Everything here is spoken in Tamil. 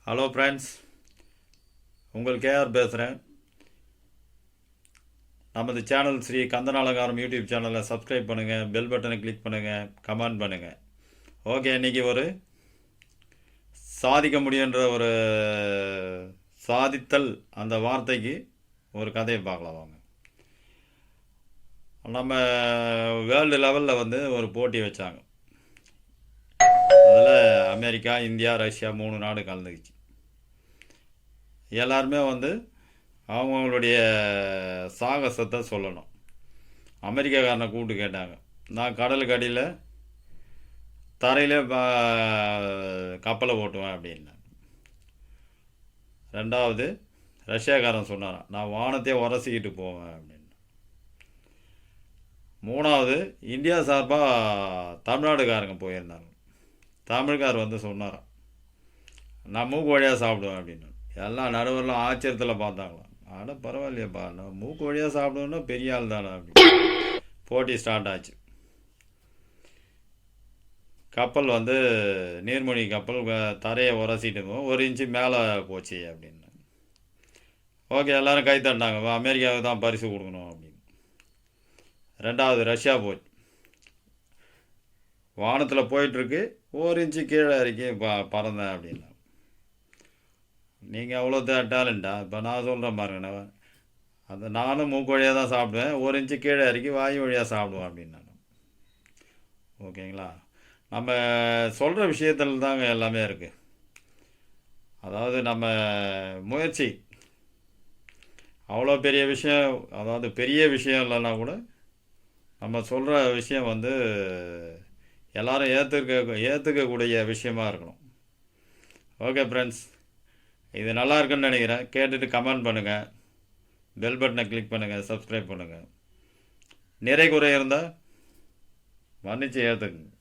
ஹலோ ஃப்ரெண்ட்ஸ், உங்கள் கேஆர் பேசுகிறேன். நமது சேனல் ஸ்ரீ கந்தன் அலங்காரம் யூடியூப் சேனலை சப்ஸ்கிரைப் பண்ணுங்கள், பெல் பட்டனை கிளிக் பண்ணுங்கள், கமெண்ட் பண்ணுங்கள். ஓகே, இன்றைக்கி ஒரு சாதிக்க முடியுன்ற ஒரு சாதித்தல் அந்த வார்த்தைக்கு ஒரு கதையை பார்க்கலாம் வாங்க. நம்ம வேர்ல்டு லெவலில் ஒரு போட்டி வச்சாங்க. அதில் அமெரிக்கா, இந்தியா, ரஷ்யா 3 நாடு கலந்துக்கிச்சு. எல்லாருமே அவங்களுடைய சாகசத்தை சொல்லணும். அமெரிக்காக்காரனை கூப்பிட்டு கேட்டாங்க, நான் கடலுக்கு அடியில் தரையில் கப்பலை ஓட்டுவேன் அப்படின்னா. ரெண்டாவது ரஷ்யாக்காரன் சொன்னாரான், நான் வானத்தையே உரசிக்கிட்டு போவேன் அப்படின்னு. மூணாவது இந்தியா சார்பாக தமிழ்நாடுக்காரங்க போயிருந்தாங்க. தமிழ்கார் சொன்னாரான், நான் மூக்கு வழியாக சாப்பிடுவேன் அப்படின்னு. எல்லாம் நடுவரெலாம் ஆச்சரியத்தில் பார்த்தாங்களாம். ஆனால் பரவாயில்லையப்பா, நான் மூக்கு வழியாக சாப்பிடுவேன்னா பெரிய ஆள் தானே அப்படி. போட்டி ஸ்டார்ட் ஆச்சு. கப்பல் நீர்மூழ்கி கப்பல் தரையை உரசிட்டு 1 இன்ச்சு மேலே போச்சு அப்படின்னு. ஓகே, எல்லோரும் கை தட்டினாங்க, அமெரிக்காவுக்கு தான் பரிசு கொடுக்கணும் அப்படின்னு. ரெண்டாவது ரஷ்யா போச்சு. வானத்தில் போயிட்டுருக்கு, 1 இன்ச்சு கீழே இறக்கி பறந்தேன் அப்படின்னா. நீங்கள் அவ்வளோ டேலண்டா? இப்போ நான் சொல்கிறேன் பாருங்க, நானும் மூக்கு வழியாக தான் சாப்பிடுவேன், 1 இன்ச்சு கீழே இறக்கி வாயு வழியாக சாப்பிடுவேன் அப்படின்னு. ஓகேங்களா? நம்ம சொல்கிற விஷயத்தில் தாங்க எல்லாமே இருக்குது. அதாவது நம்ம முயற்சி அவ்வளோ பெரிய விஷயம், அதாவது பெரிய விஷயம் இல்லைன்னா கூட நம்ம சொல்கிற விஷயம் எல்லோரும் ஏற்றுக்கக்கூடிய விஷயமா இருக்கணும். ஓகே ஃப்ரெண்ட்ஸ், இது நல்லா இருக்குன்னு நினைக்கிறேன். கேட்டுட்டு கமெண்ட் பண்ணுங்கள், பெல் பட்டனை கிளிக் பண்ணுங்கள், சப்ஸ்கிரைப் பண்ணுங்கள். நிறை குறை இருந்தால் மன்னிச்சு ஏற்றுக்குங்க.